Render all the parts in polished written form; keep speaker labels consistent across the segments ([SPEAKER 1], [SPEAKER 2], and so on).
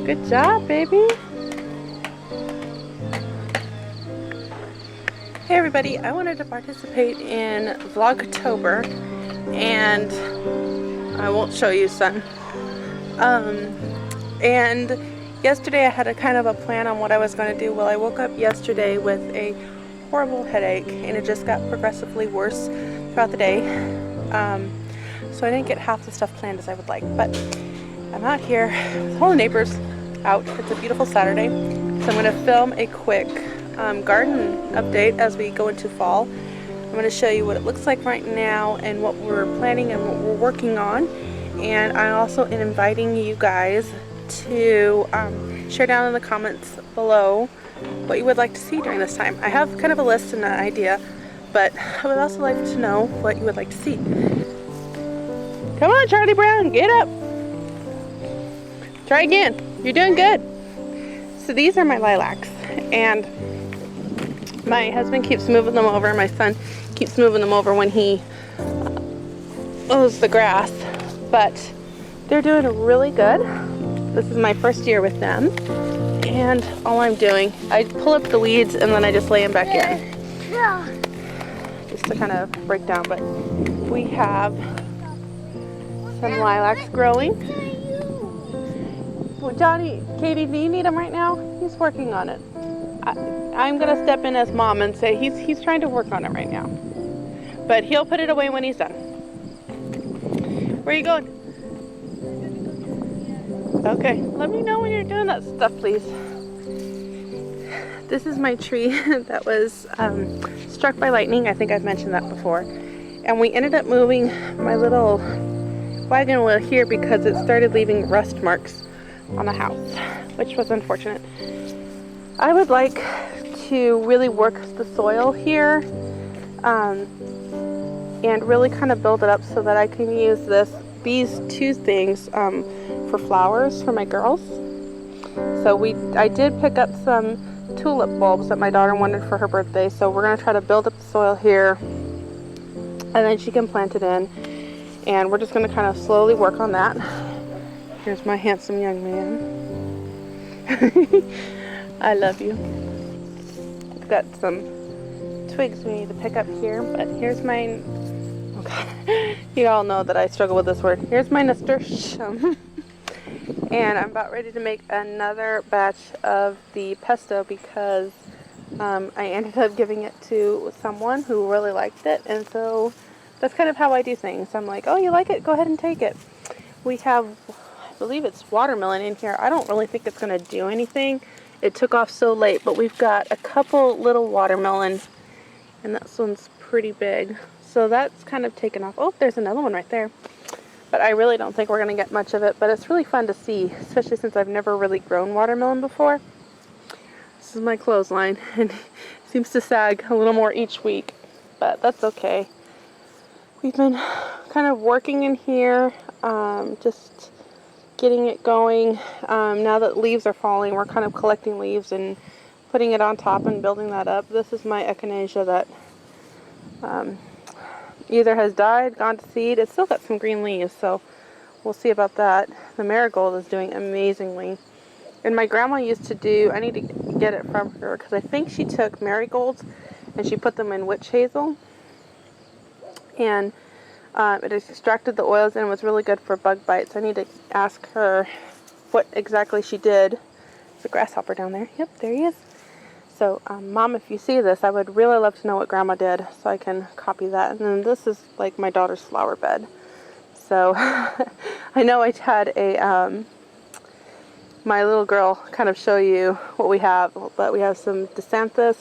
[SPEAKER 1] Good job, baby. Hey everybody, I wanted to participate in Vlogtober, and I won't show you, son. And yesterday I had a kind of a plan on what I was going to do. Well, I woke up yesterday with a horrible headache, and it just got progressively worse throughout the day. So I didn't get half the stuff planned as I would like, but I'm out here with all the neighbors out. It's a beautiful Saturday, so I'm going to film a quick garden update as we go into fall. I'm going to show you what it looks like right now and what we're planning and what we're working on. And I also am inviting you guys to share down in the comments below what you would like to see during this time. I have kind of a list and an idea, but I would also like to know what you would like to see. Come on, Charlie Brown, get up. Try again. You're doing good. So these are my lilacs, and my husband keeps moving them over. My son keeps moving them over when he mows the grass, but they're doing really good. This is my first year with them, and all I'm doing, I pull up the weeds and then I just lay them back in, just to kind of break down. But we have some lilacs growing. Well, Johnny, Katie, do you need him right now? He's working on it. I'm gonna step in as mom and say he's trying to work on it right now, but he'll put it away when he's done. Where are you going? Okay, let me know when you're doing that stuff, please. This is my tree that was struck by lightning. I think I've mentioned that before. And we ended up moving my little wagon wheel here because it started leaving rust marks on the house, which was unfortunate. I would like to really work the soil here and really kind of build it up so that I can use these two things for flowers for my girls. So I did pick up some tulip bulbs that my daughter wanted for her birthday, so we're going to try to build up the soil here, and then she can plant it in, and we're just going to kind of slowly work on that. Here's my handsome young man. I love you. I've got some twigs we need to pick up here, but here's my, oh God, you all know that I struggle with this word. Here's my nasturtium. And I'm about ready to make another batch of the pesto because I ended up giving it to someone who really liked it, and so that's kind of how I do things. I'm like, oh, you like it? Go ahead and take it. We have, I believe it's watermelon in here. I don't really think it's going to do anything. It took off so late, but we've got a couple little watermelons, and this one's pretty big. So that's kind of taken off. Oh, there's another one right there. But I really don't think we're going to get much of it, but it's really fun to see, especially since I've never really grown watermelon before. This is my clothesline, and it seems to sag a little more each week, but that's okay. We've been kind of working in here, just getting it going. Now that leaves are falling, we're kind of collecting leaves and putting it on top and building that up. This is my echinacea that either has died, gone to seed. It's still got some green leaves, so we'll see about that. The marigold is doing amazingly. And my grandma used to do, I need to get it from her, because I think she took marigolds and she put them in witch hazel. And it extracted the oils and was really good for bug bites. I need to ask her what exactly she did. There's a grasshopper down there. Yep, there he is. So, Mom, if you see this, I would really love to know what Grandma did so I can copy that. And then this is like my daughter's flower bed. So, I know I had my little girl kind of show you what we have, but we have some Disanthus,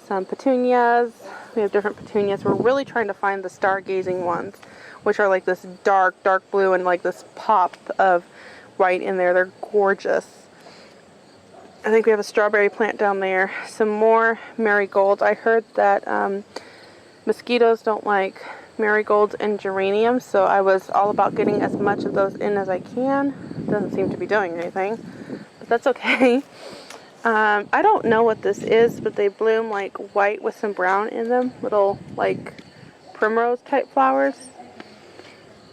[SPEAKER 1] some petunias. We have different petunias. We're really trying to find the stargazing ones, which are like this dark blue and like this pop of white in there. They're gorgeous. I think we have a strawberry plant down there. Some more marigolds. I heard that mosquitoes don't like marigolds and geraniums, so I was all about getting as much of those in as I can. Doesn't seem to be doing anything, but that's okay. I don't know what this is, but they bloom like white with some brown in them. Little like primrose type flowers.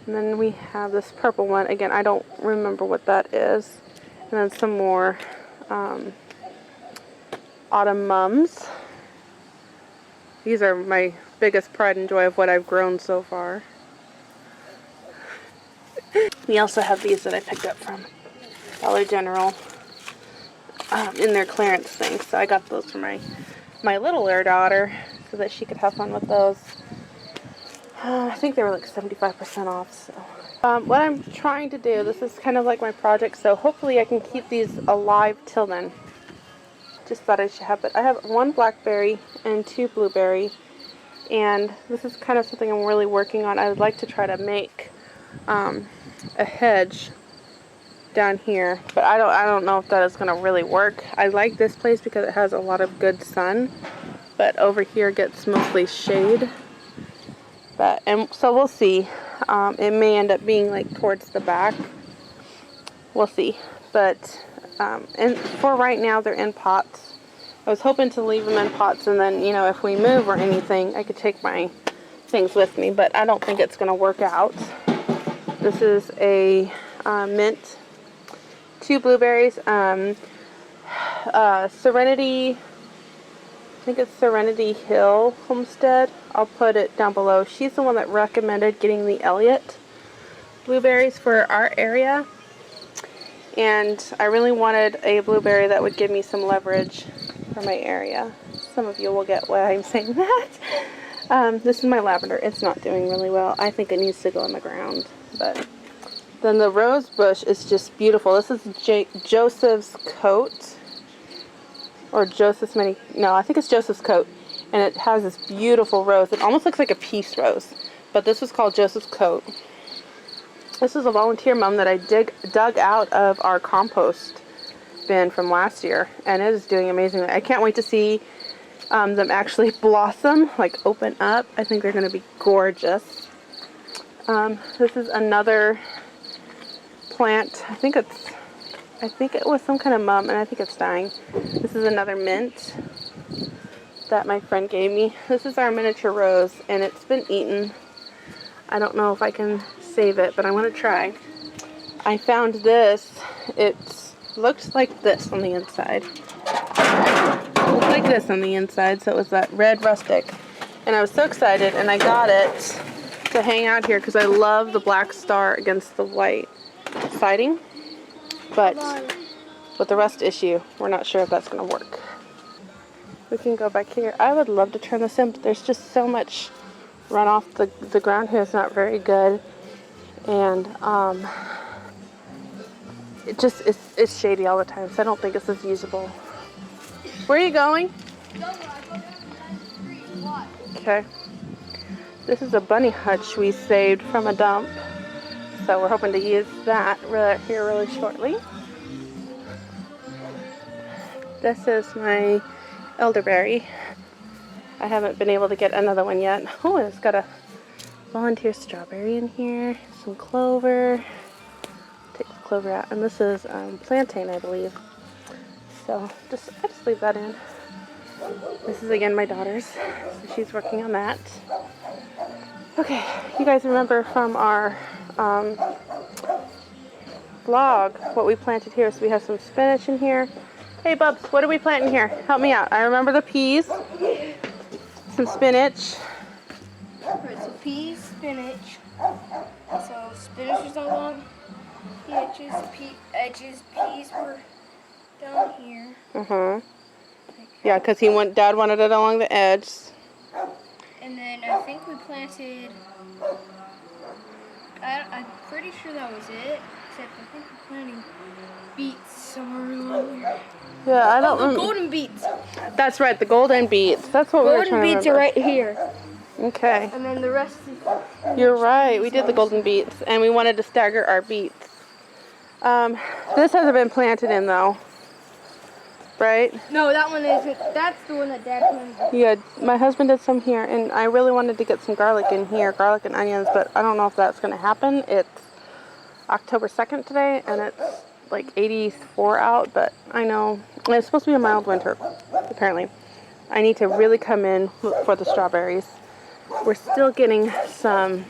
[SPEAKER 1] And then we have this purple one. Again, I don't remember what that is. then some more autumn mums. These are my biggest pride and joy of what I've grown so far. We also have these that I picked up from Dollar General in their clearance thing. So I got those for my littler daughter so that she could have fun with those. I think they were like 75% off. So what I'm trying to do, this is kind of like my project, so hopefully I can keep these alive till then. Just thought I should have it. I have 1 blackberry and 2 blueberry, and this is kind of something I'm really working on. I would like to try to make a hedge down here, but I don't know if that is going to really work. I like this place because it has a lot of good sun, but over here gets mostly shade. And so we'll see. It may end up being like towards the back. We'll see. But and for right now, they're in pots. I was hoping to leave them in pots, and then, you know, if we move or anything, I could take my things with me. But I don't think it's going to work out. This is a mint, 2 blueberries, Serenity. I think it's Serenity Hill Homestead. I'll put it down below. She's the one that recommended getting the Elliott blueberries for our area. And I really wanted a blueberry that would give me some leverage for my area. Some of you will get why I'm saying that. This is my lavender. It's not doing really well. I think it needs to go in the ground. But then the rose bush is just beautiful. This is Joseph's Coat. Or Joseph's Many, no, I think it's Joseph's Coat. And it has this beautiful rose. It almost looks like a peace rose. But this was called Joseph's Coat. This is a volunteer mum that I dug out of our compost bin from last year. And it is doing amazingly. I can't wait to see them actually blossom, like open up. I think they're going to be gorgeous. This is another plant. I think it was some kind of mum, and I think it's dying. This is another mint that my friend gave me. This is our miniature rose, and it's been eaten. I don't know if I can save it, but I want to try. I found this. It looked like this on the inside. It looked like this on the inside, so it was that red rustic. And I was so excited, and I got it to hang out here because I love the black star against the white siding. But with the rust issue, we're not sure if that's going to work. We can go back here. I would love to turn this in, but there's just so much runoff. The ground here is not very good. And it's shady all the time, so I don't think this is usable. Where are you going? Okay. This is a bunny hutch we saved from a dump. So we're hoping to use that here really shortly. This is my elderberry. I haven't been able to get another one yet. Oh, it's got a volunteer strawberry in here. Some clover. Take the clover out. And this is plantain, I believe. So I just leave that in. This is again my daughter's. So she's working on that. Okay, you guys remember from our vlog what we planted here. So we have some spinach in here. Hey Bubs, what are we planting here? Help me out. I remember the peas, some spinach.
[SPEAKER 2] Alright, so peas, spinach. So spinach is along the edges, peas were down here.
[SPEAKER 1] Yeah, because Dad wanted it along the edge.
[SPEAKER 2] And then I think we planted, I'm pretty sure that was it, except I think we're planting beets somewhere along here.
[SPEAKER 1] Yeah, I don't
[SPEAKER 2] remember. Golden beets.
[SPEAKER 1] That's right, the golden beets. That's what we were trying to remember.
[SPEAKER 2] Golden beets are right here.
[SPEAKER 1] Okay.
[SPEAKER 2] And then the rest is...
[SPEAKER 1] You're right, we did the golden beets, and we wanted to stagger our beets. This hasn't been planted in, though. Right?
[SPEAKER 2] No, that one isn't. That's the one that Dad planted.
[SPEAKER 1] Yeah, my husband did some here, and I really wanted to get some garlic in here, garlic and onions, but I don't know if that's going to happen. It's October 2nd today, and it's like 84 out, but I know it's supposed to be a mild winter, apparently. I need to really come in for the strawberries. We're still getting some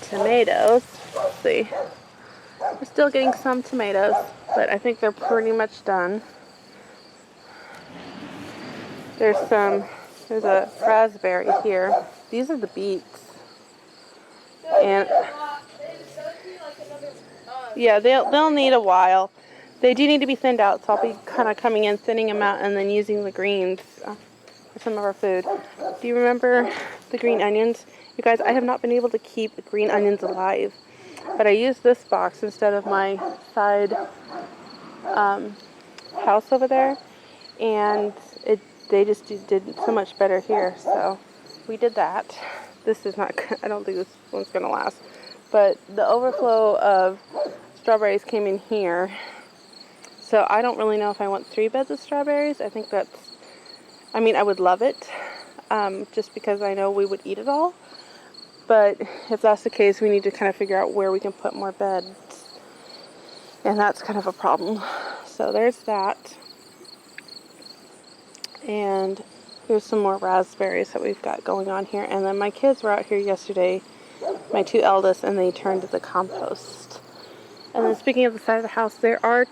[SPEAKER 1] tomatoes. Let's see. We're still getting some tomatoes, but I think they're pretty much done. There's a raspberry here. These are the beets. And yeah, they'll need a while. They do need to be thinned out, so I'll be kind of coming in, thinning them out, and then using the greens for some of our food. Do you remember the green onions? You guys, I have not been able to keep green onions alive, but I used this box instead of my side house over there, and they just did so much better here, so we did that. This is not, I don't think this one's going to last, but the overflow of strawberries came in here, so I don't really know if I want 3 beds of strawberries. I think that's, I mean, I would love it, just because I know we would eat it all, but if that's the case, we need to kind of figure out where we can put more beds, and that's kind of a problem. So there's that. And here's some more raspberries that we've got going on here. And then my kids were out here yesterday, my 2 eldest, and they turned the compost. And then speaking of the side of the house, there are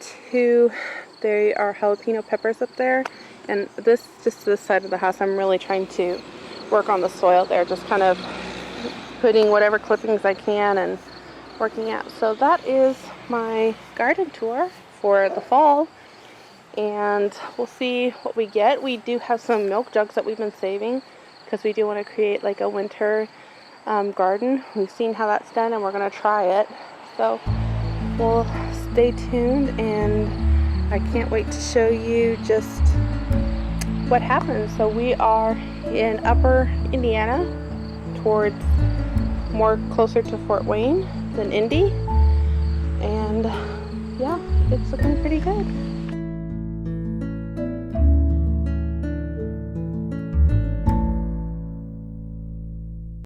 [SPEAKER 1] jalapeno peppers up there. And just this side of the house, I'm really trying to work on the soil there, just kind of putting whatever clippings I can and working out. So that is my garden tour for the fall. And we'll see what we get. We do have some milk jugs that we've been saving because we do want to create like a winter garden. We've seen how that's done and we're going to try it. So we'll stay tuned, and I can't wait to show you just what happens. So we are in Upper Indiana, towards more closer to Fort Wayne than Indy. And yeah, it's looking pretty good.